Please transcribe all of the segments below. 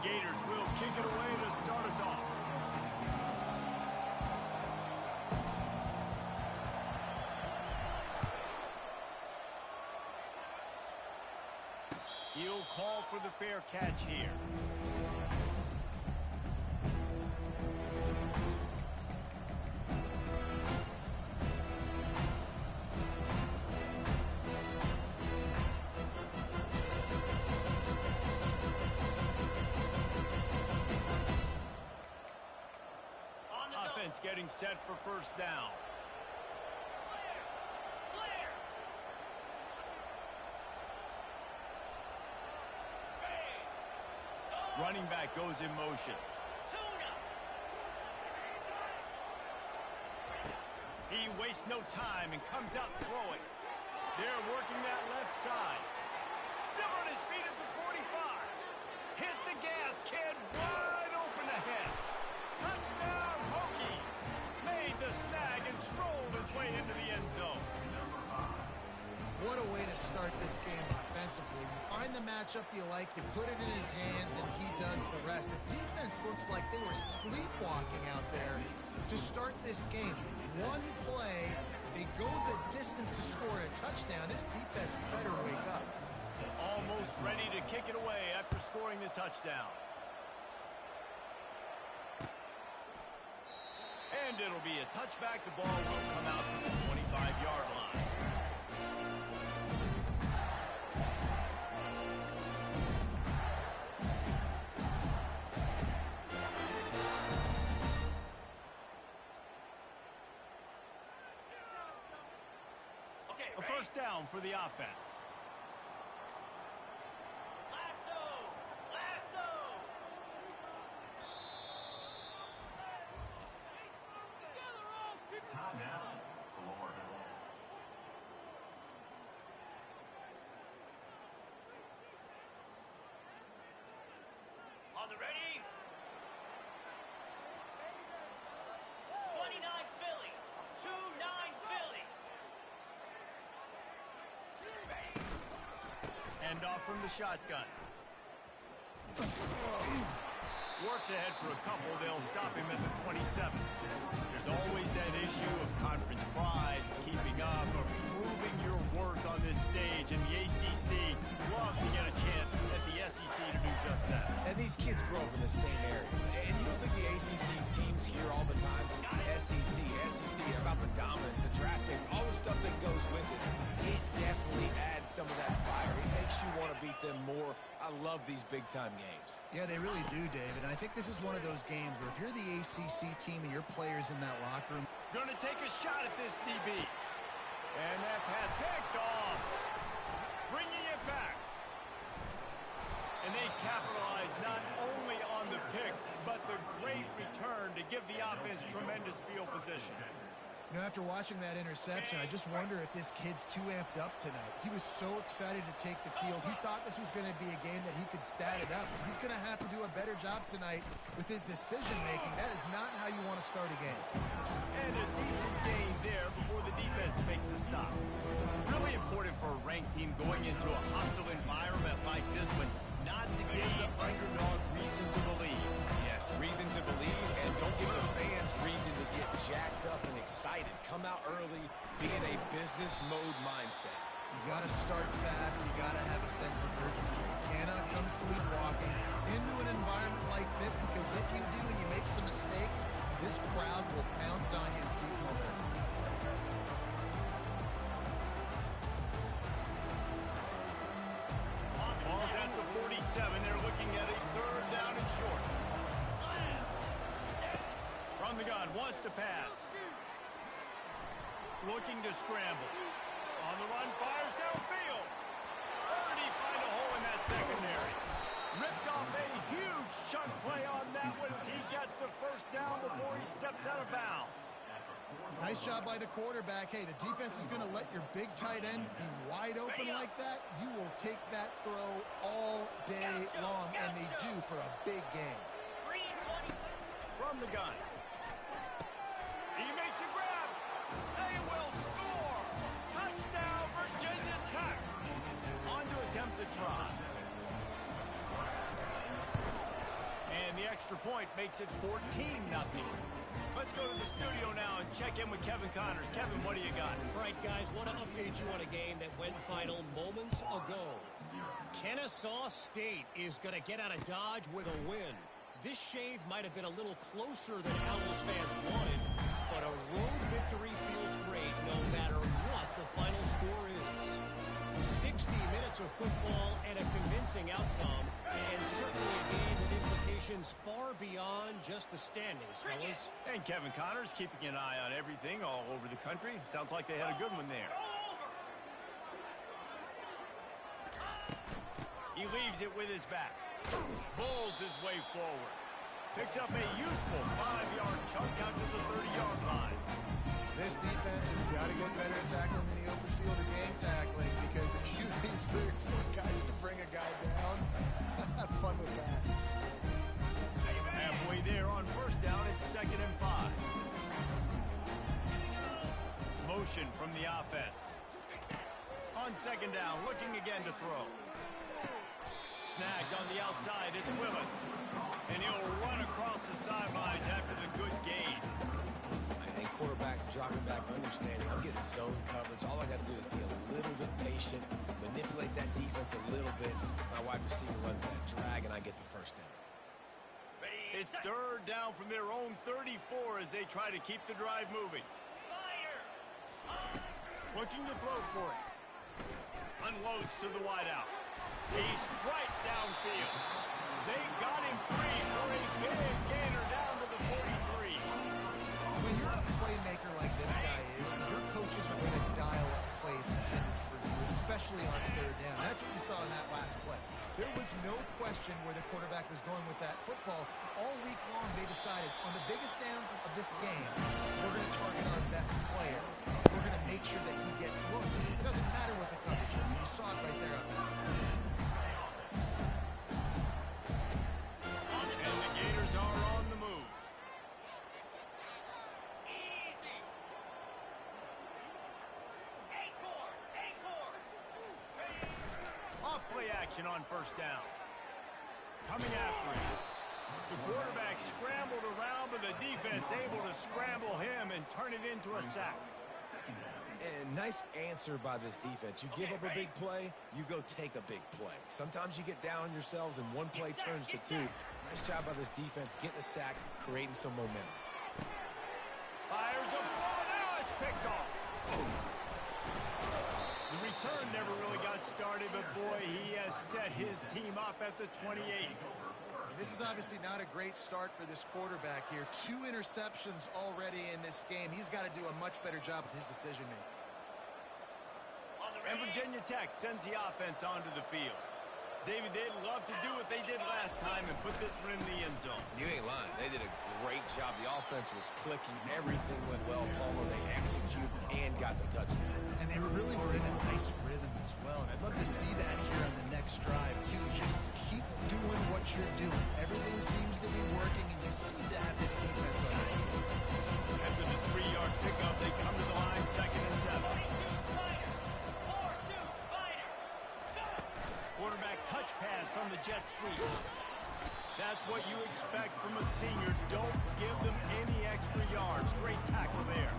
Gators will kick it away to start us off. He'll call for the fair catch here. Offense getting set for first down. Running back goes in motion. He wastes no time and comes out throwing. They're working that left side. Still on his feet at the 45. Hit the gas, kid. Wide open ahead. Touchdown, Hokies. Made the snag and strolled his way into the end zone. What a way to start this game offensively. You find the matchup you like, you put it in his hands, and he does the rest. The defense looks like they were sleepwalking out there to start this game. One play, they go the distance to score a touchdown. This defense better wake up. Almost ready to kick it away after scoring the touchdown. And it'll be a touchback. The ball will come out to the 25-yard line. A first down for the offense. On the ready. 29 Philly. 2-9 Philly. Hand off from the shotgun. Works ahead for a couple. They'll stop him at the 27. There's always that issue of conference pride, keeping up, or proving your worth on this stage. And the ACC loves to get a chance at the SEC to do just that. And these kids grow up in the same area. And you don't think the ACC teams hear all the time? SEC, about the dominance, the draft picks, all the stuff that goes with it. It definitely adds some of that fire. It makes you want to beat them more. I love these big-time games. Yeah, they really do, David. And I think this is one of those games where if you're the ACC team and your players in that locker room... Going to take a shot at this DB. And that pass picked off. Bringing it back. And they capitalize not only on the pick, but the great return to give the offense tremendous field position. You know, after watching that interception, I just wonder if this kid's too amped up tonight. He was so excited to take the field. He thought this was going to be a game that he could stat it up. He's going to have to do a better job tonight with his decision-making. That is not how you want to start a game. And a decent gain there before the defense makes the stop. Really important for a ranked team going into a hostile environment like this one, not to give the underdog reason to believe. Yes, reason to believe, and don't give the fans reason to get jacked up and excited. Come out early, be in a business mode mindset. You got to start fast. You got to have a sense of urgency. You cannot come sleepwalking into an environment like this, because if you do and you make some mistakes, this crowd will pounce on you and seize momentum. Ball's at the 47. They're looking at a third down and short. From the gun, wants to pass. Looking to scramble. On the run, fires downfield. Where did he find a hole in that secondary? Ripped off a huge chunk play on that one as he gets the first down before he steps out of bounds. Nice job by the quarterback. Hey, the defense is going to let your big tight end be wide open like that. You will take that throw all day long, and they do for a big game. From the gun. He makes a grab. They will score. Touchdown, Virginia Tech. On to attempt the try. extra point makes it 14-0. Let's go to the studio now and check in with Kevin Connors. Kevin, what do you got? All right, guys, want to update you on a game that went final moments ago. Kennesaw State is going to get out of Dodge with a win. This shave might have been a little closer than Owls fans wanted, but a road victory feels great no matter what the final score is. 60 minutes of football and a convincing outcome, and certainly a game with implications far beyond just the standings, fellas. And Kevin Connors keeping an eye on everything all over the country. Sounds like they had a good one there. He leaves it with his back. Bowls his way forward. Picks up a useful 5-yard chunk out to the 30-yard line. This defense has got to get better at tackling in the open field or game tackling, because if you need 3 or 4 guys to bring a guy down, have fun with that. Halfway there on first down, it's 2nd and 5. Motion from the offense. On 2nd down, looking again to throw. Snagged on the outside, it's Willis. And he'll run across the sidelines after the good gain. And quarterback dropping back, understanding I'm getting zone coverage. All I got to do is be a little bit patient, manipulate that defense a little bit. My wide receiver runs that drag, and I get the first down. It's 3rd down from their own 34 as they try to keep the drive moving. Looking to throw for it. Unloads to the wideout. He's straight downfield. They got him free for a big gainer down to the 43. When you're a playmaker like this guy is, your coaches are going to dial up plays intended for you, especially on 3rd down. That's what you saw in that last play. There was no question where the quarterback was going with that football. All week long, they decided on the biggest downs of this game, we're going to target our best player. We're going to make sure that he gets looks. It doesn't matter what the coverage is, and you saw it right there on that. And the Gators are on the move. Easy. Acorn. Off play action on first down. Coming after him. The quarterback scrambled around, but the defense able to scramble him and turn it into a sack. And nice answer by this defense. You give up a big play, you go take a big play. Sometimes you get down on yourselves and one play turns to 2. Nice job by this defense getting a sack, creating some momentum. Fires a ball, now it's picked off. The return never really got started, but boy, he has set his team up at the 28. This is obviously not a great start for this quarterback here. 2 interceptions already in this game. He's got to do a much better job with his decision-making. And Virginia Tech sends the offense onto the field. David, they'd love to do what they did last time and put this one in the end zone. You ain't lying. They did a great job. The offense was clicking. Everything went well, Palmer. They executed and got the touchdown. And they really were in a nice rhythm as well. And I'd love to see that here on the next drive, too. Just keep doing what you're doing. Everything seems to be working, and you seem to have this defense on your feet. After the 3-yard pickup, they come to the line, 2nd and 7. 4-2 Spider. Quarterback touch pass on the jet sweep. That's what you expect from a senior. Don't give them any extra yards. Great tackle there.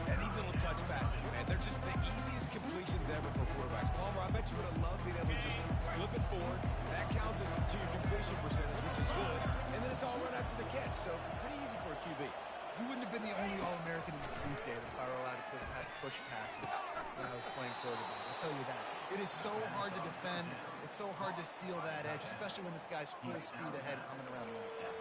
And these little touch passes, man, they're just the easiest completions ever for quarterbacks. Palmer, I bet you would have loved being able to just flip it forward. That counts as to your completion percentage, which is good. And then it's all run after the catch, so pretty easy for a QB. You wouldn't have been the only All-American in this booth, David, if I were allowed to have push passes when I was playing quarterback. I'll tell you that. It is so hard to defend. It's so hard to seal that edge, especially when this guy's full speed ahead coming around the outside.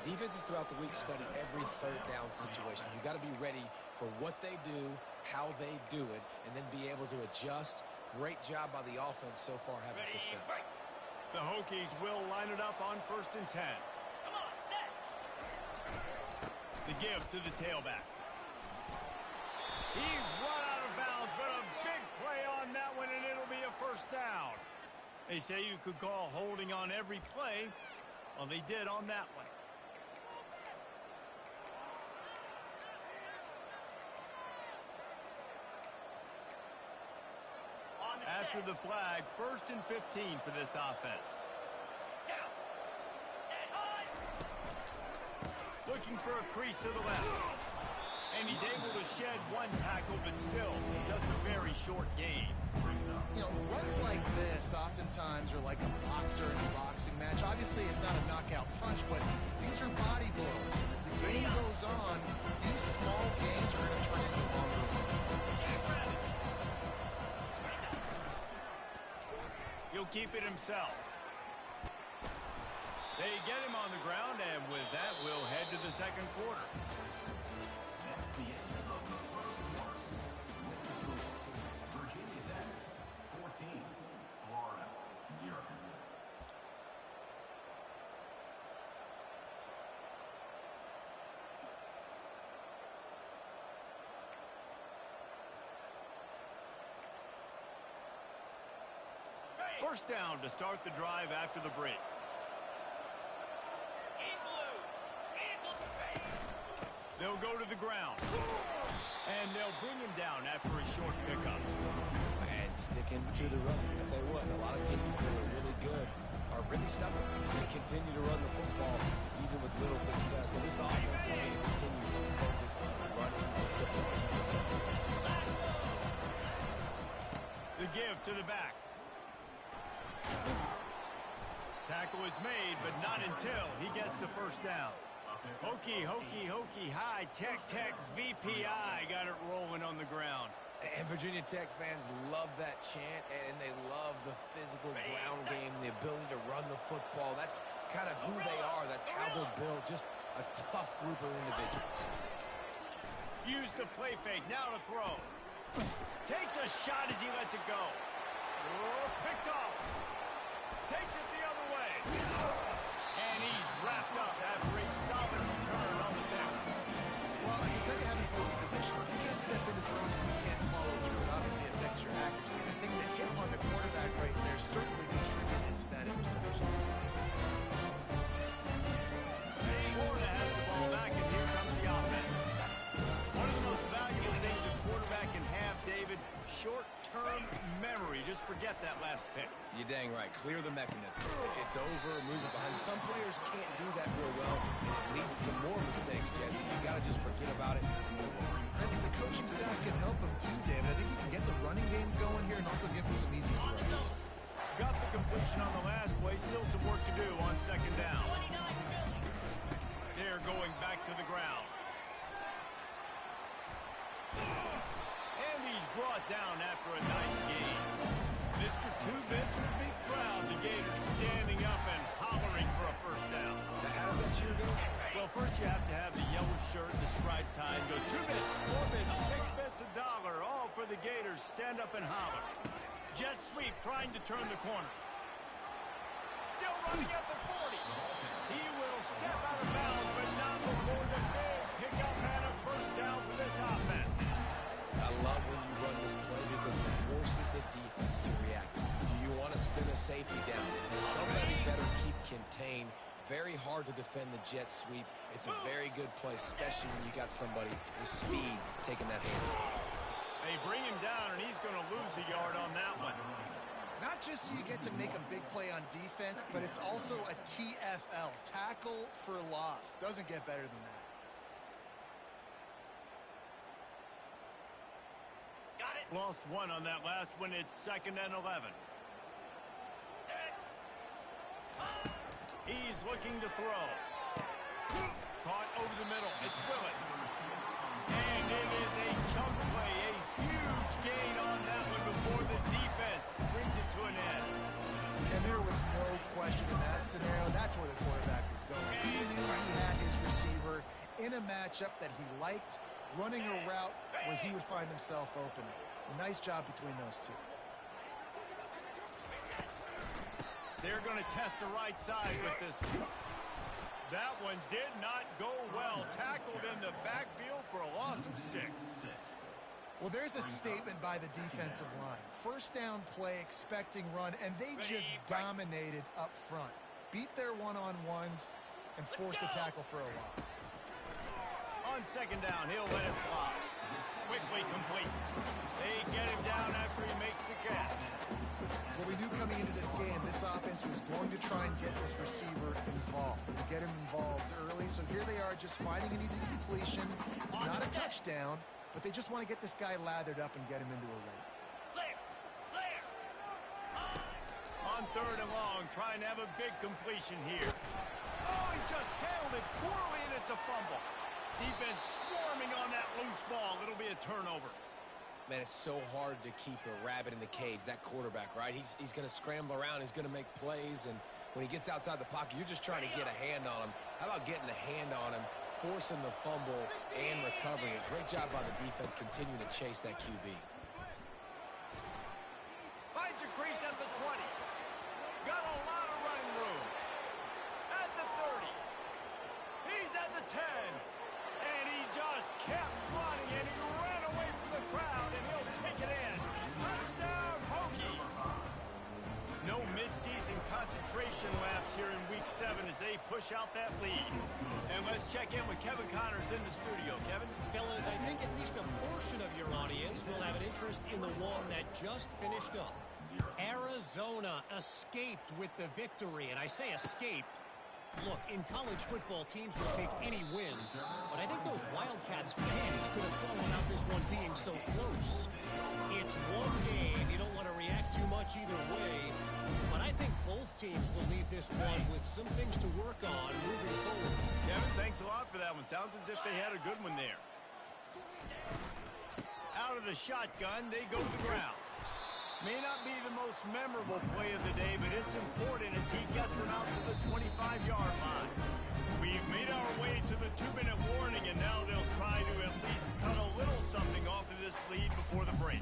Defenses throughout the week study every 3rd down situation. You got to be ready for what they do, how they do it, and then be able to adjust. Great job by the offense so far having success. The Hokies will line it up on 1st and 10. Come on, set. The give to the tailback. He's run out of bounds, but a big play on that one, and it'll be a first down. They say you could call holding on every play. Well, they did on that one. After the flag, 1st and 15 for this offense. Down. Set high. looking for a crease to the left. And he's able to shed one tackle, but still just a very short gain. You know, runs like this oftentimes are like a boxer in a boxing match. Obviously, it's not a knockout punch, but these are body blows. And as the game goes on, these small gains are going to turn into longer ones. He'll keep it himself. They get him on the ground, and with that, we'll head to the second quarter. First down to start the drive after the break. They'll go to the ground. And they'll bring him down after a short pickup. And sticking to the run. I'll tell you what, a lot of teams that are really good are really stubborn. They continue to run the football even with little success. So this offense is going to continue to focus on running the football. The give to the back. Tackle is made, but not until he gets the first down. Hokey, hokey, hokey, high, tech, tech, VPI got it rolling on the ground. And Virginia Tech fans love that chant, and they love the physical ground game, the ability to run the football. That's kind of who they are. That's how they're built. Just a tough group of individuals. Use the play fake, now to throw. Takes a shot as he lets it go. Picked off. Takes it the other way. And he's wrapped up after a solid return on the down. Well, I can tell you having played the position, if you can't step into throws and you can't follow through, it obviously affects your accuracy. And I think the hit on the quarterback right there certainly contributed to that interception. Florida has the ball back, and here comes the offense. One of the most valuable things a quarterback can have, David, short-term memory. Just forget that last pick. You're dang right. Clear the mechanism. It's over, move it behind. Some players can't do that real well, and it leads to more mistakes, Jesse. You got to just forget about it and move on. I think the coaching staff can help him too, David. I think you can get the running game going here and also give him some easy throws. Got the completion on the last play. Still some work to do on second down. They're going back to the ground. And he's brought down after a nice game. Mr. Two-Bits would be proud. The Gators standing up and hollering for a first down. Now, how does that cheer go? Well, first you have to have the yellow shirt, the striped tie, and go 2 bits, 4 bits, 6 bits, $1, all for the Gators. Stand up and holler. Jet sweep trying to turn the corner. Still running at the 40. He will step out of bounds, but not before the big pickup and a first down for this offense. I love when you run this play because it forces the defense to react. Do you want to spin a safety down? Somebody better keep contained. Very hard to defend the jet sweep. It's a very good play, especially when you got somebody with speed taking that hand. They bring him down, and he's going to lose a yard on that one. Not just do you get to make a big play on defense, but it's also a TFL, tackle for loss. Doesn't get better than that. Got it. Lost one on that last one. It's 2nd and 11. He's looking to throw. Caught over the middle. It's Willis. And it is a chunk play. A huge gain on that one before the defense brings it to an end. And there was no question in that scenario. That's where the quarterback was going. He knew he had his receiver in a matchup that he liked, running a route where he would find himself open. Nice job between those two. They're going to test the right side with this one. That one did not go well. Tackled in the backfield for a loss of 6. Well, there's a statement by the defensive line. First down play, expecting run, and they just dominated up front. Beat their one-on-ones and forced a tackle for a loss. On second down, he'll let it fly. Quickly complete. They get him down after he makes the catch. What we knew coming into this game, this offense was going to try and get this receiver involved, to get him involved early. So here they are just finding an easy completion. It's not a touchdown, but they just want to get this guy lathered up and get him into a rate. On 3rd and long, trying to have a big completion here. Oh, he just handled it poorly, and it's a fumble. Defense swarming on that loose ball. It'll be a turnover. Man, it's so hard to keep a rabbit in the cage, that quarterback, right? He's going to scramble around. He's going to make plays, and when he gets outside the pocket, you're just trying to get a hand on him. How about getting a hand on him, forcing the fumble, and recovering it? Great job by the defense continuing to chase that QB. Finds a crease at the 20. Got a lot of running room. At the 30. He's at the 10. And he just kept running, and he ran away from the crowd, and he'll take it in. Touchdown, Hokie. No midseason concentration laps here in Week 7 as they push out that lead. And let's check in with Kevin Connors in the studio. Kevin? Fellas, I think at least a portion of your audience will have an interest in the one that just finished up. Arizona escaped with the victory, and I say escaped. Look, in college football, teams will take any win, but I think those Wildcats fans could have done without this one being so close. It's one game. You don't want to react too much either way, but I think both teams will leave this one with some things to work on moving forward. Kevin, thanks a lot for that one. Sounds as if they had a good one there. Out of the shotgun, they go to the ground. May not be the most memorable play of the day, but it's important as he gets him out to the 25-yard line. We've made our way to the 2-minute warning, and now they'll try to at least cut a little something off of this lead before the break.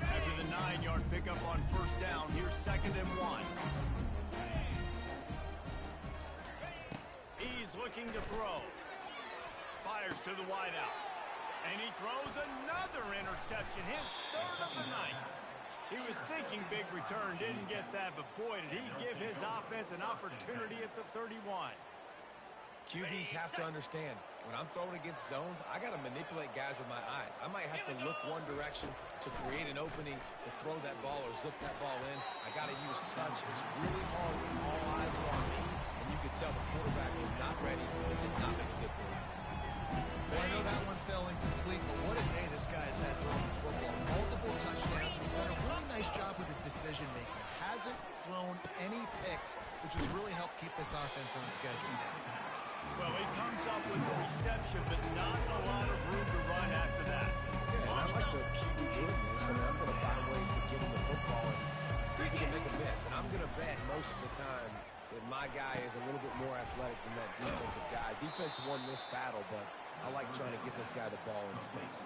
After the 9-yard pickup on 1st down, here's 2nd and 1. He's looking to throw. Fires to the wideout. And he throws another interception, his 3rd of the night. He was thinking big return, didn't get that, but boy, did he give his offense an opportunity at the 31. QBs have to understand, when I'm throwing against zones, I got to manipulate guys with my eyes. I might have to look one direction to create an opening to throw that ball or zip that ball in. I got to use touch. It's really hard when all eyes are on me, and you could tell the quarterback was not ready and did not make a good throw. Well, I know that one fell incomplete, but what a day this guy's had throwing the football. Multiple touchdowns. He's done a really nice job with his decision-making. Hasn't thrown any picks, which has really helped keep this offense on schedule. Well, he comes up with the reception, but not a lot of room to run after that. Yeah, and I like the QB doing this. I mean, I'm going to find ways to get him the football and see if he can make a miss. And I'm going to bet most of the time that my guy is a little bit more athletic than that defensive guy. Defense won this battle, but I like trying to get this guy the ball in space.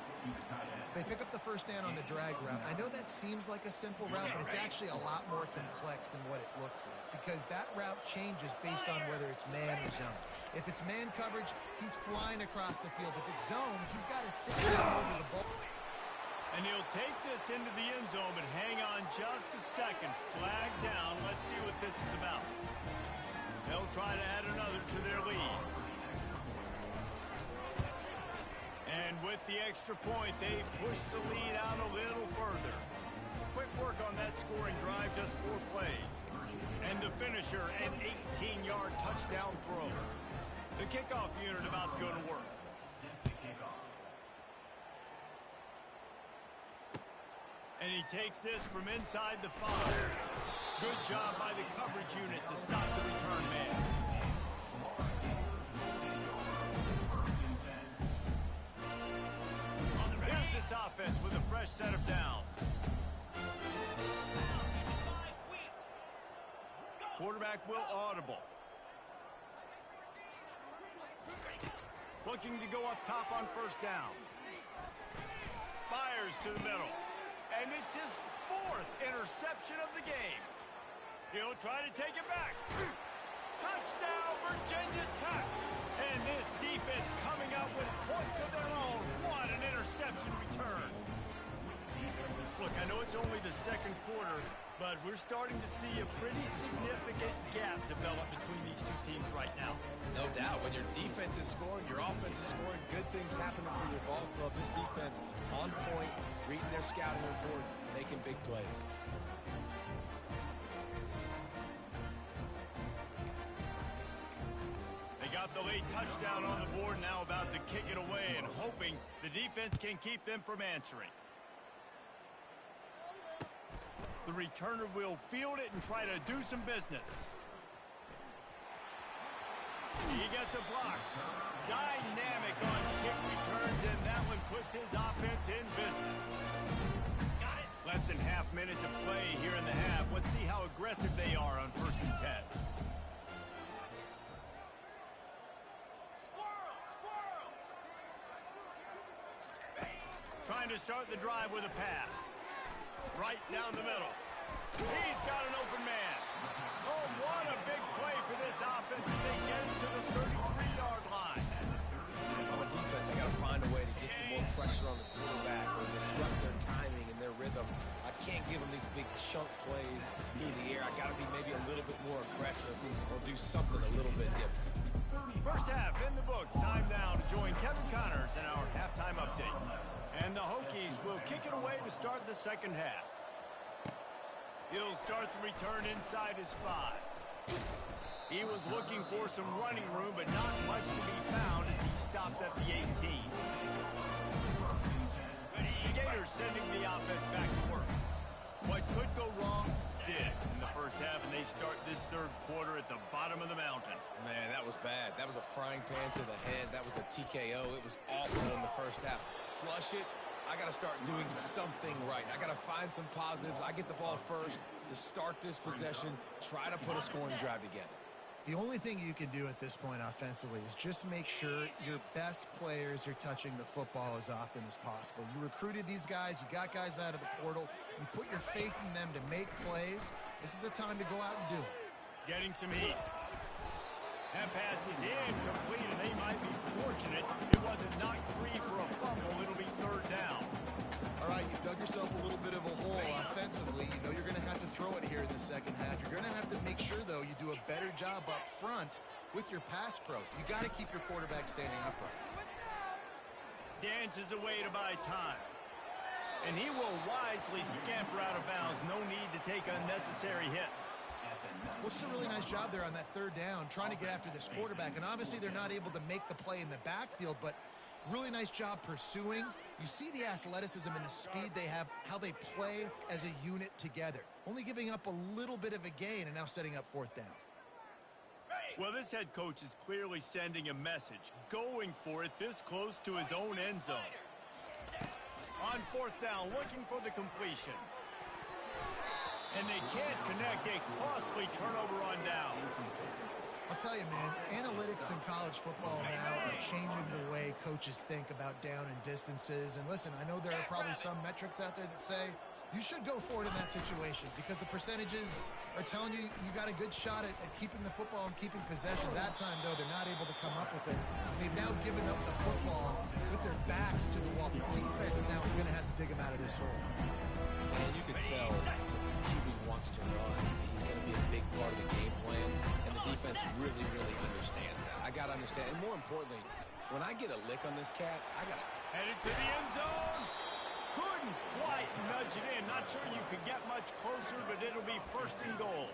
They pick up the 1st down on the drag route. I know that seems like a simple route, but it's actually a lot more complex than what it looks like because that route changes based on whether it's man or zone. If it's man coverage, he's flying across the field. If it's zone, he's got to sit down over the ball. And he'll take this into the end zone, but hang on just a second. Flag down. Let's see what this is about. They'll try to add another to their lead. And with the extra point, they push the lead out a little further. Quick work on that scoring drive, just 4 plays. And the finisher, an 18-yard touchdown throw. The kickoff unit about to go to work. And he takes this from inside the 5. Good job by the coverage unit to stop the return man. Here's this offense with a fresh set of downs. Quarterback will audible. Looking to go up top on 1st down. Fires to the middle. And it's his 4th interception of the game. He'll try to take it back. Touchdown, Virginia Tech. And this defense coming up with points of their own. What an interception return. Look, I know it's only the 2nd quarter, but we're starting to see a pretty significant gap develop between these two teams right now. No doubt. When your defense is scoring, your offense is scoring, good things happening for your ball club. This defense on point, reading their scouting report. making big plays. They got the late touchdown on the board, now about to kick it away and hoping the defense can keep them from answering. The returner will field it and try to do some business. He gets a block. Dynamic on kick returns, and that one puts his offense in business. Got it. Less than half minute to play here in the half. Let's see how aggressive they are on 1st and 10. Squirrel. Trying to start the drive with a pass. Right down the middle. He's got an open man. Oh, what a big play for this offense as they get it to the 33-yard line. If I'm a defense, I got to find a way to get some more pressure on the quarterback or disrupt their timing and their rhythm. I can't give them these big chunk plays through the air. I got to be maybe a little bit more aggressive or do something a little bit different. First half in the books. Time now to join Kevin Connors in our halftime update. And the Hokies will kick it away to start the second half. He'll start the return inside his 5. He was looking for some running room, but not much to be found as he stopped at the 18. The Gators sending the offense back to work. What could go wrong did in the first half, and they start this third quarter at the bottom of the mountain. Man, that was bad. That was a frying pan to the head. That was a TKO. It was awful in the first half. Flush it. I got to start doing something right. I got to find some positives. I get the ball first to start this possession, try to put a scoring drive together. The only thing you can do at this point offensively is just make sure your best players are touching the football as often as possible. You recruited these guys. You got guys out of the portal. You put your faith in them to make plays. This is a time to go out and do it. Getting some heat. That pass is incomplete, and they might be fortunate it wasn't knocked free for a fumble. It'll be 3rd down. All right, you've dug yourself a little bit of a hole offensively. You know you're going to have to throw it here in the second half. You're going to have to make sure, though, you do a better job up front with your pass pro. You got to keep your quarterback standing upright. Dances away to buy time. And he will wisely scamper out of bounds. No need to take unnecessary hits. Well, it's a really nice job there on that 3rd down, trying to get after this quarterback. And obviously they're not able to make the play in the backfield, but really nice job pursuing. You see the athleticism and the speed they have, how they play as a unit together. Only giving up a little bit of a gain and now setting up 4th down. Well, this head coach is clearly sending a message, going for it this close to his own end zone. On 4th down, looking for the completion. And they can't connect. A costly turnover on downs. I'll tell you, man, analytics in college football now are changing the way coaches think about down and distances. And listen, I know there are probably some metrics out there that say you should go for it in that situation because the percentages are telling you you got a good shot at keeping the football and keeping possession. That time, though, they're not able to come up with it. They've now given up the football with their backs to the wall. The defense now is going to have to dig them out of this hole. And you can tell QB wants to run. He's going to be a big part of the game plan, and the defense really, really understands that. I got to understand, and more importantly, when I get a lick on this cat, I got to... Headed to the end zone. Couldn't quite nudge it in. Not sure you could get much closer, but it'll be 1st and goal.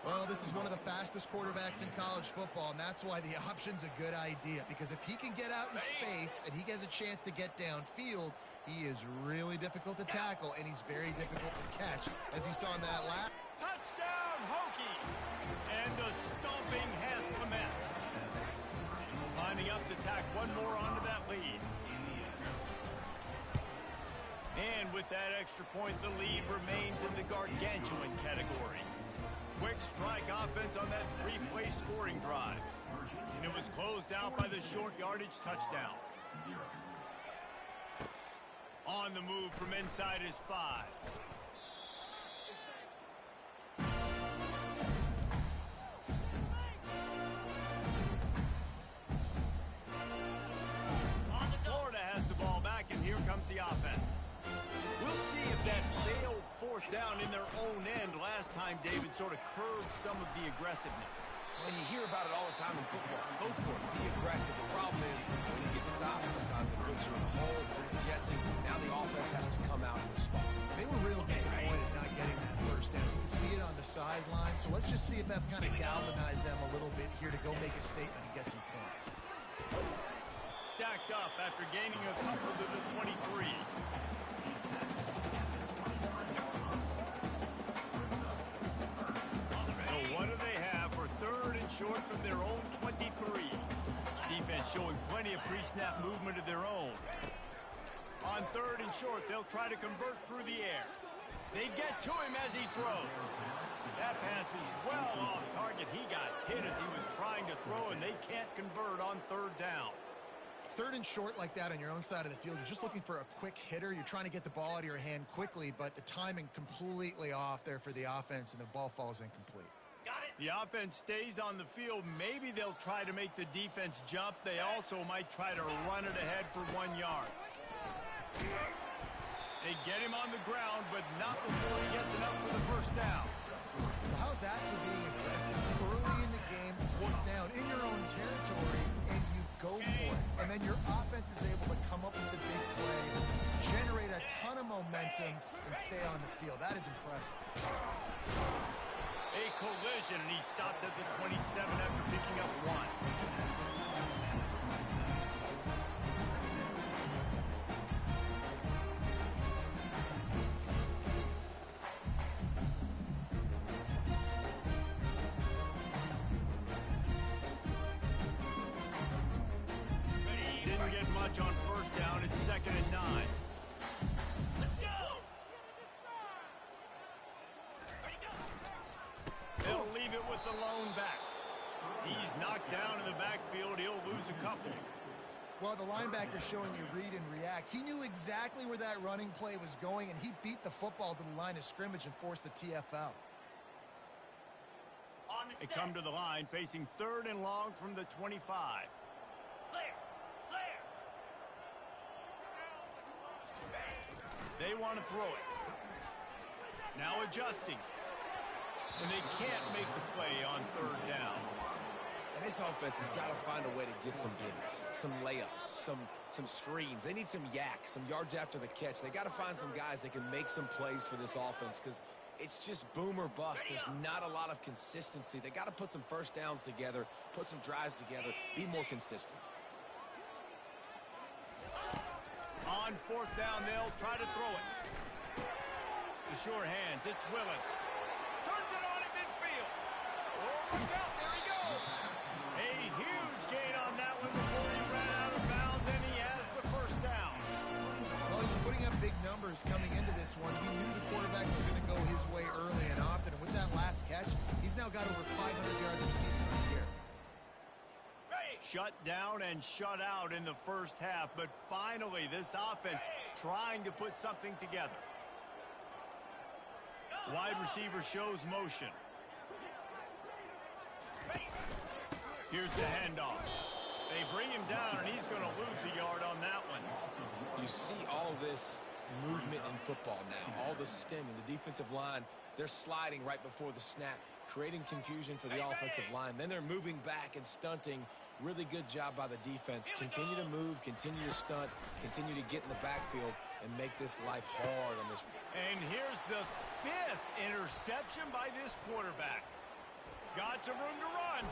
Well, this is one of the fastest quarterbacks in college football, and that's why the option's a good idea. Because if he can get out in space and he has a chance to get downfield, he is really difficult to tackle, and he's very difficult to catch, as you saw in that lap. Touchdown, Hokies! And the stomping has commenced. Lining up to tack one more onto that lead. And with that extra point, the lead remains in the gargantuan category. Quick strike offense on that 3-play scoring drive. And it was closed out by the short yardage touchdown. On the move from inside his 5. Florida has the ball back, and here comes the offense. We'll see if that failed 4th fourth down in their own end last time, David sort of curbed some of the aggressiveness. When you hear about it all the time in football, go for it, be aggressive. The problem is when you get stopped, sometimes it puts you in a hole. Jesse, now the offense has to come out and respond. They were real disappointed not getting that first down. You can see it on the sideline. So let's just see if that's kind of galvanized them a little bit here to go make a statement and get some points. Stacked up after gaining a couple to the 23. So what do they have for third and short from their own 23? Defense showing plenty of pre-snap movement of their own. On third and short, they'll try to convert through the air. They get to him as he throws. That pass is well off target. He got hit as he was trying to throw, and they can't convert on third down. Third and short like that on your own side of the field, you're just looking for a quick hitter. You're trying to get the ball out of your hand quickly, but the timing completely off there for the offense, and the ball falls incomplete. The offense stays on the field. Maybe they'll try to make the defense jump. They also might try to run it ahead for 1 yard. They get him on the ground, but not before he gets enough for the first down. Well, how's that for being aggressive? Early in the game, fourth down, in your own territory, and you go for it. And then your offense is able to come up with the big play, generate a ton of momentum, and stay on the field. That is impressive. A collision, and he stopped at the 27 after picking up 1. Didn't get much on first down. It's 2nd and 9. They'll leave it with the lone back. He's knocked down in the backfield. He'll lose a couple. Well, the linebacker showing you read and react. He knew exactly where that running play was going, and he beat the football to the line of scrimmage and forced the TFL. They come to the line facing third and long from the 25. They want to throw it. Now adjusting. And they can't make the play on third down. And this offense has got to find a way to get some gimmies, some layups, some screens. They need some yak, some yards after the catch. They got to find some guys that can make some plays for this offense because it's just boom or bust. There's not a lot of consistency. They got to put some first downs together, put some drives together, be more consistent. On fourth down, they'll try to throw it. The sure hands, it's Willis. Turns it on in midfield. Oh, look out, there he goes. A huge gain on that one before he ran out of bounds, and he has the first down. Well, he was putting up big numbers coming into this one. He knew the quarterback was going to go his way early and often, and with that last catch, he's now got over 500 yards receiving on the year. Shut down and shut out in the first half, but finally this offense trying to put something together. Wide receiver shows motion. Here's the handoff. They bring him down, and he's going to lose a yard on that one. You see all this movement in football now, all the stemming, the defensive line, they're sliding right before the snap, creating confusion for the offensive line. Then they're moving back and stunting. Really good job by the defense. Continue to move, continue to stunt, continue to get in the backfield and make this life hard on this. And here's the 5th interception by this quarterback. Got some room to run.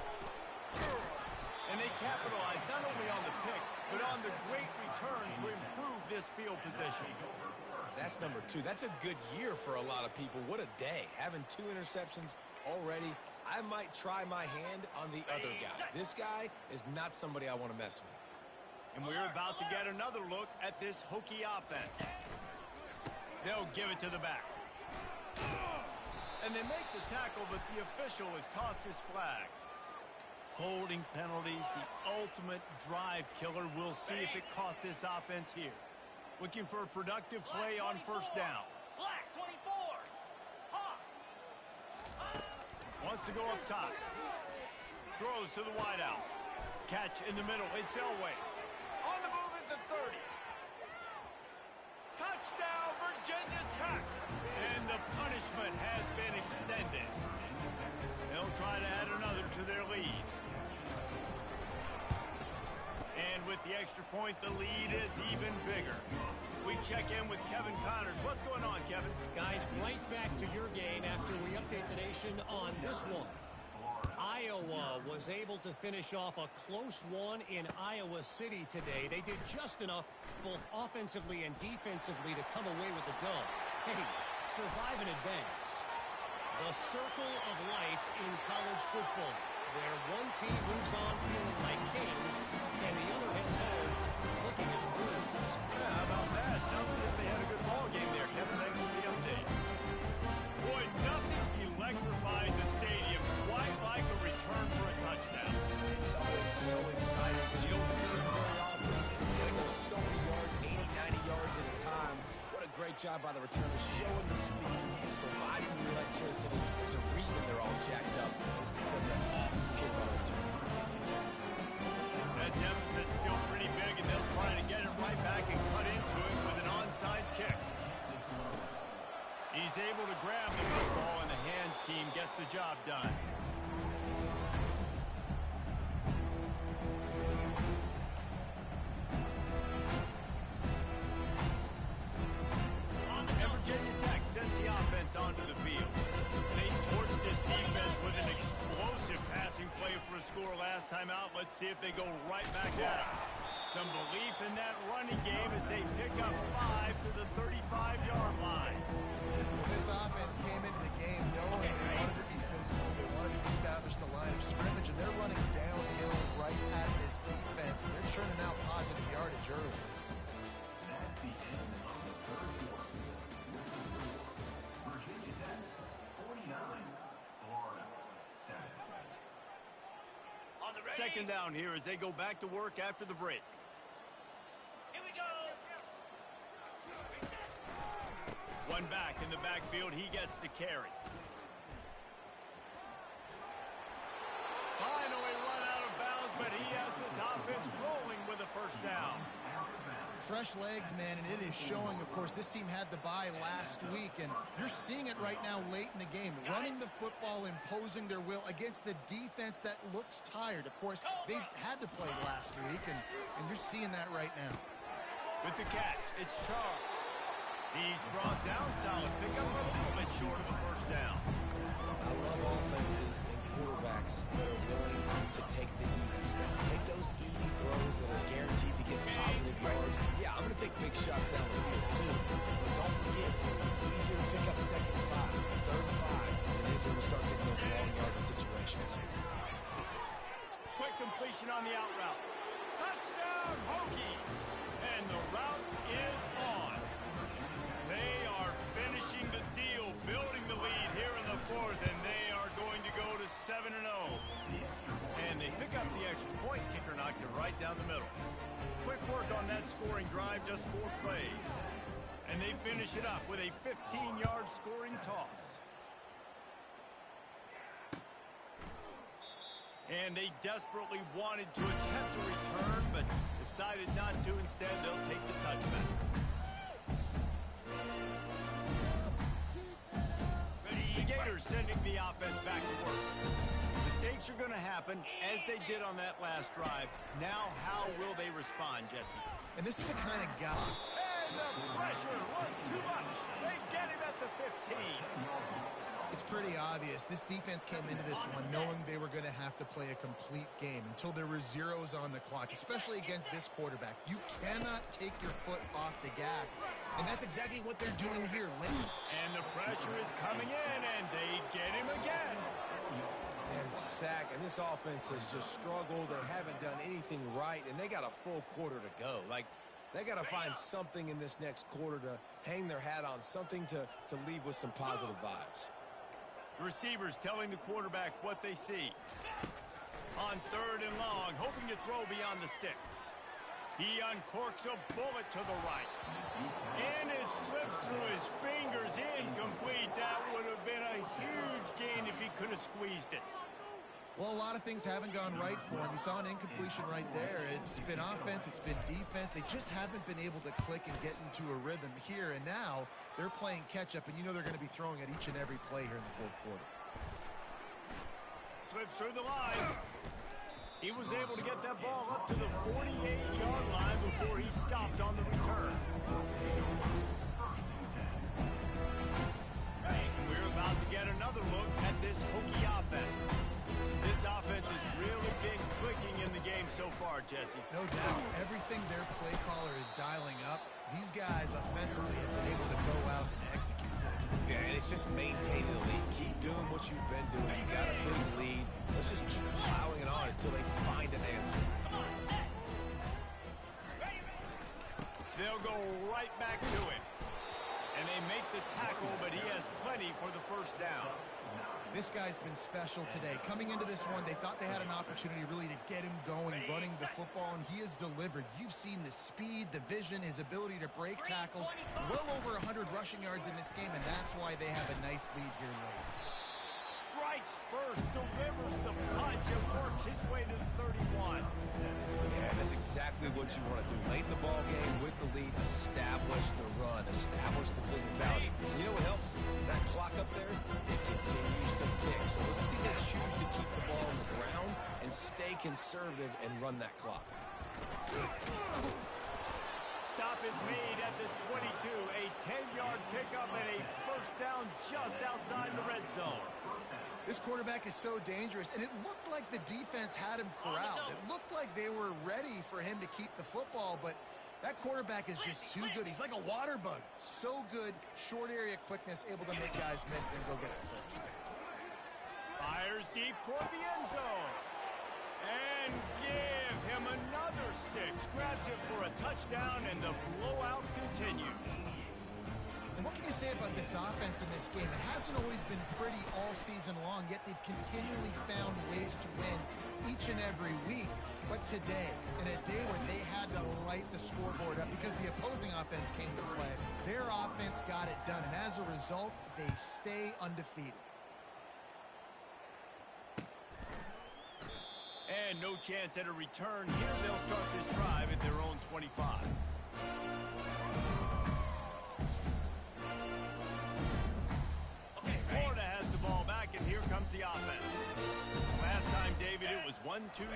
And they capitalize not only on the picks, but on the great return to improve this field position. That's number 2. That's a good year for a lot of people. What a day. Having 2 interceptions already. I might try my hand on the other guy. This guy is not somebody I want to mess with. And we're about to get another look at this Hokie offense. They'll give it to the back. And they make the tackle, but the official has tossed his flag. Holding penalties, the ultimate drive killer. We'll see if it costs this offense here. Looking for a productive play on first down. Black 24. Wants to go up top. Throws to the wideout. Catch in the middle. It's Elway. On the move at the 30. Touchdown, Virginia Tech. And the punishment has been extended. They'll try to add another to their lead. And with the extra point, the lead is even bigger. We check in with Kevin Connors. What's going on, Kevin? Guys, right back to your game after we update the nation on this one. Iowa was able to finish off a close one in Iowa City today. They did just enough, both offensively and defensively, to come away with the dub. Hey, survive and advance. The circle of life in college football, where one team moves on feeling like kings, and the other heads home looking its wounds. Yeah, how about that? Sounds as if they had a good ball game there, Kevin. Thanks for the update. Boy, nothing electrifies a stadium quite like a return for a touchdown. It's always so exciting because you don't see it very often. You gotta go so many yards, 80, 90 yards at a time. What a great job by the returners, showing the speed, providing the electricity. There's a reason they're all jacked up. It's because of that awesome kickoff return. That deficit's still pretty big, and they'll try to get it right back and cut into it with an onside kick. He's able to grab the football, and the hands team gets the job done. And Virginia Tech sends the offense onto the field. They torched this defense with an explosive passing play for a score last time out. Let's see if they go right back at it. Some belief in that running game as they pick up 5 to the 35-yard line. This offense came into the game knowing they wanted to be physical, they wanted to establish the line of scrimmage, and they're running downhill right at this defense, and they're churning out positive yardage early. That's the end of the third quarter. Virginia Tech, 49. Florida, 7. On the ready. Second down here as they go back to work after the break. Here we go. One back in the backfield. He gets the carry. Finally run out of bounds, but he has this offense rolling with a first down. Fresh legs, man, and it is showing. Of course, this team had the bye last week, and you're seeing it right now late in the game. Running the football, imposing their will against the defense that looks tired. Of course, they had to play last week, and you're seeing that right now. With the catch, it's Charles. He's brought down solid. Pick up a little bit short of the first down. I love offenses and quarterbacks that are willing to take the easy step. Take those easy throws that are guaranteed to get positive yards. Yeah, I'm going to take big shots down the field, too. But don't forget, it's easier to pick up second and 5, third and 5, than it is when we start getting those long yardage situations. Quick completion on the out route. Touchdown, Hokie! And the route is on. They are finishing the deal, building the lead here in the fourth, and they are going to go to 7-0. And they pick up the extra point. Kicker knocked it right down the middle. Quick work on that scoring drive, just 4 plays. And they finish it up with a 15-yard scoring toss. And they desperately wanted to attempt a return, but decided not to. Instead, they'll take the touchback. The Gators sending the offense back to work. Mistakes are going to happen, as they did on that last drive. Now, how will they respond, Jesse? And this is the kind of guy. And the pressure was too much. They get him at the 15. It's pretty obvious. This defense came into this one knowing they were going to have to play a complete game until there were zeros on the clock, especially against this quarterback. You cannot take your foot off the gas, and that's exactly what they're doing here late. And the pressure is coming in, and they get him again. And the sack, and this offense has just struggled. They haven't done anything right, and they got a full quarter to go. Like, they got to find something in this next quarter to hang their hat on, something to leave with some positive vibes. Receivers telling the quarterback what they see. On 3rd and long, hoping to throw beyond the sticks. He uncorks a bullet to the right. And it slips through his fingers, incomplete. That would have been a huge gain if he could have squeezed it. Well, a lot of things haven't gone right for him. You saw an incompletion right there. It's been offense, it's been defense. They just haven't been able to click and get into a rhythm here. And now they're playing catch-up, and you know they're going to be throwing at each and every play here in the fourth quarter. Slips through the line. He was able to get that ball up to the 48-yard line before he stopped on the return. And we're about to get another look at this Hokie offense. This offense has really been clicking in the game so far, Jesse. No doubt. Everything their play caller is dialing up, these guys offensively have been able to go out and execute. Yeah, and it's just maintaining the lead. Keep doing what you've been doing. You got a big lead. Let's just keep plowing it on until they find an answer. They'll go right back to him. And they make the tackle, but he has plenty for the first down. This guy's been special today. Coming into this one, they thought they had an opportunity really to get him going, running the football, and he has delivered. You've seen the speed, the vision, his ability to break tackles. Well over 100 rushing yards in this game, and that's why they have a nice lead here late. Strikes first, delivers the punch, and works his way to the 31. Yeah, that's exactly what you want to do. Late in the ball game with the lead, establish the run, establish the physicality. You know what helps? That clock up there, it continues to tick. So let's see them choose to keep the ball on the ground and stay conservative and run that clock. Stop is made at the 22. A 10-yard pickup and a first down just outside the red zone. This quarterback is so dangerous, and it looked like the defense had him corralled. It looked like they were ready for him to keep the football, but that quarterback is just too good. He's like a water bug. So good, short area quickness, able to make guys miss, then go get it first. Fires deep toward the end zone. And give him another 6. Grabs it for a touchdown, and the blowout continues. And what can you say about this offense in this game? It hasn't always been pretty all season long, yet they've continually found ways to win each and every week. But today, in a day where they had to light the scoreboard up because the opposing offense came to play, their offense got it done. And as a result, they stay undefeated. And no chance at a return here. They'll start this drive at their own 25. Florida has the ball back, and here comes the offense. Last time, David, it was 1-2-3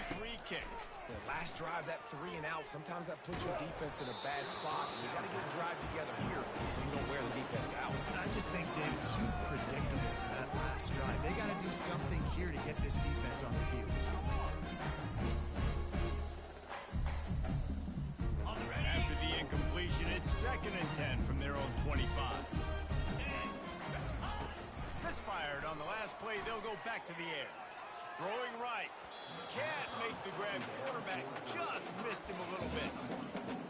kick. The last drive, that 3 and out, sometimes that puts your defense in a bad spot, and you got to get a drive together here so you don't wear the defense out. I just think, David, too predictable that last drive. They got to do something here to get this defense on their heels. After the incompletion, it's 2nd and 10 from their own 25. Misfired on the last play. They'll go back to the air. Throwing right. Can't make the grab. Quarterback just missed him a little bit.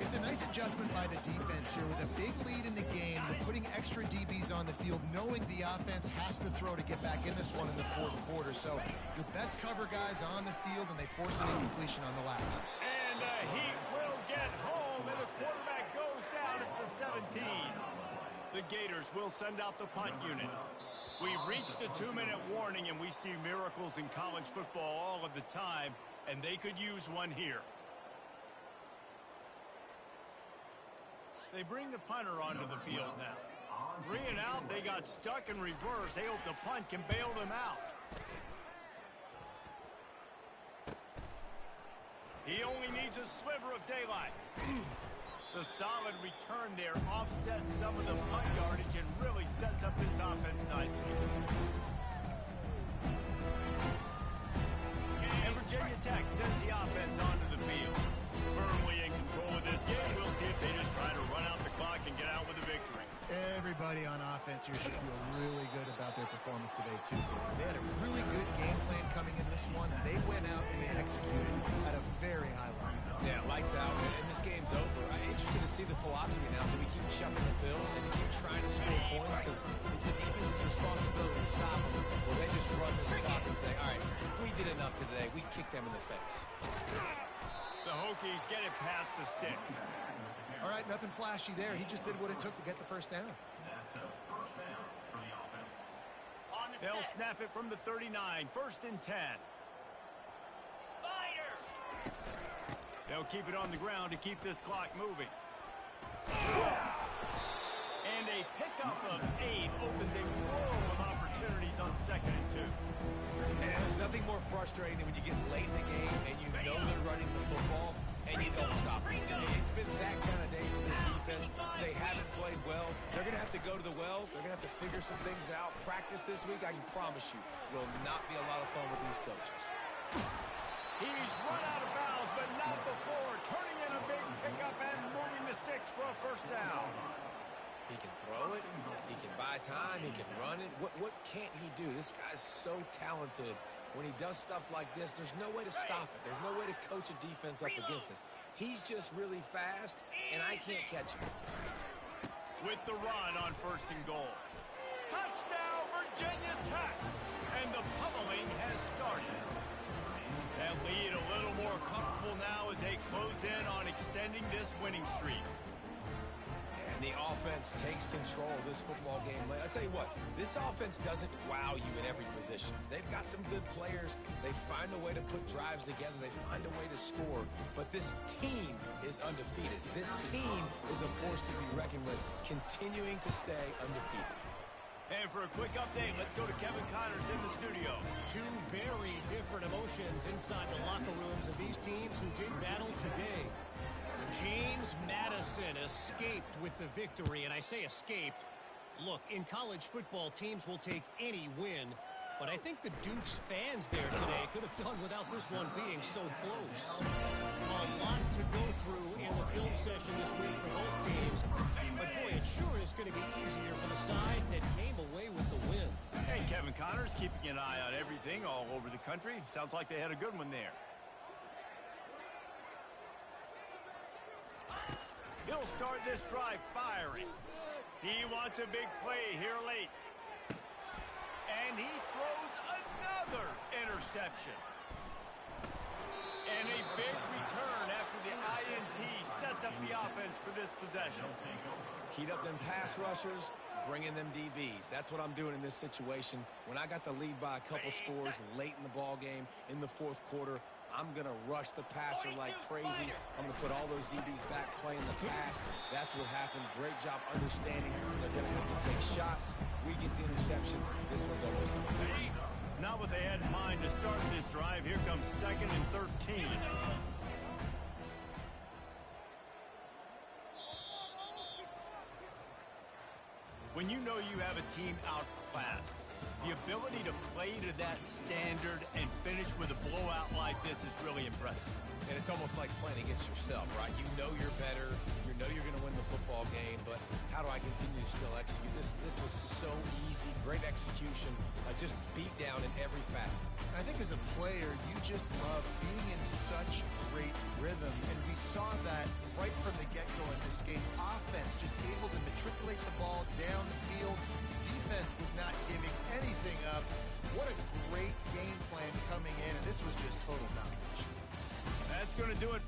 It's a nice adjustment by the defense here with a big lead in the game. They're putting extra DBs on the field, knowing the offense has to throw to get back in this one in the fourth quarter. So your best cover guys on the field, and they force an incompletion on the last. And the Heat will get home, and the quarterback goes down at the 17. The Gators will send out the punt unit. We've reached the 2-minute warning, and we see miracles in college football all of the time, and they could use one here. They bring the punter onto the field now. 3 and out, they got stuck in reverse. They hope the punt can bail them out. He only needs a sliver of daylight. The solid return there offsets some of the punt yardage and really sets up this offense nicely. And Virginia Tech sends the offense onto the field. Firmly in control of this game. We'll see if they just try to run out the clock and get out with a victory. Everybody on offense here should feel really good about their performance today, too. They had a really good game plan coming into this one, and they went out and they executed at a very high level. Yeah, lights out, and this game's over. I'm interested to see the philosophy now. Do we keep chucking the pill and then keep trying to score points because it's the defense's responsibility to stop them? Or they just run this clock and say, all right, we did enough today. We kick them in the face. The Hokies get it past the sticks. All right, nothing flashy there. He just did what it took to get the first down. They'll snap it from the 39. 1st and 10. They'll keep it on the ground to keep this clock moving. And a pickup of 8 opens a world of opportunities on 2nd and 2. And there's nothing more frustrating than when you get late in the game and you know they're running the football and you don't stop it. It's been that kind of day for this defense. They haven't played well. They're going to have to go to the well. They're going to have to figure some things out. Practice this week, I can promise you, will not be a lot of fun with these coaches. He's run out of bounds, but not before turning in a big pickup and moving the sticks for a first down. He can throw it. He can buy time. He can run it. What can't he do? This guy's so talented. When he does stuff like this, there's no way to stop it. There's no way to coach a defense up against this. He's just really fast, and I can't catch him. With the run on 1st and goal. Touchdown, Virginia Tech! And the pummeling has started. That lead a little more comfortable now as they close in on extending this winning streak. And the offense takes control of this football game. I'll tell you what, this offense doesn't wow you in every position. They've got some good players. They find a way to put drives together. They find a way to score. But this team is undefeated. This team is a force to be reckoned with, continuing to stay undefeated. And for a quick update, let's go to Kevin Connors in the studio. Two very different emotions inside the locker rooms of these teams who did battle today. James Madison escaped with the victory, and I say escaped. Look, in college football, teams will take any win, but I think the Duke's fans there today could have done without this one being so close. A lot to go through in the film session this week for both teams, but boy, it sure is going to be easier for the side that came away with the win. Hey, Kevin Connors keeping an eye on everything all over the country. Sounds like they had a good one there. He'll start this drive firing. He wants a big play here late. And he throws another interception. And a big return after the INT sets up the offense for this possession. Heat up them pass rushers, bring in them DBs. That's what I'm doing in this situation. When I got the lead by a couple scores late in the ball game in the 4th quarter, I'm going to rush the passer like crazy. I'm going to put all those DBs back playing the pass. That's what happened. Great job understanding they're going to have to take shots. We get the interception. This one's almost done. Not what they had in mind to start this drive. Here comes 2nd and 13. When you know you have a team outclassed, the ability to play to that standard and finish with a blowout like this is really impressive. And it's almost like playing against yourself, right? You know you're better. You know you're going to win the football game, but how do I continue to still execute? This was so easy. Great execution. Just beat down in every facet. I think as a player, you just love being in such great rhythm, and we saw that right from the get-go in this game. Offense just able to matriculate the ball down the field. Defense was not giving anything up. What a great game plan coming in, and this was just total domination. That's going to do it.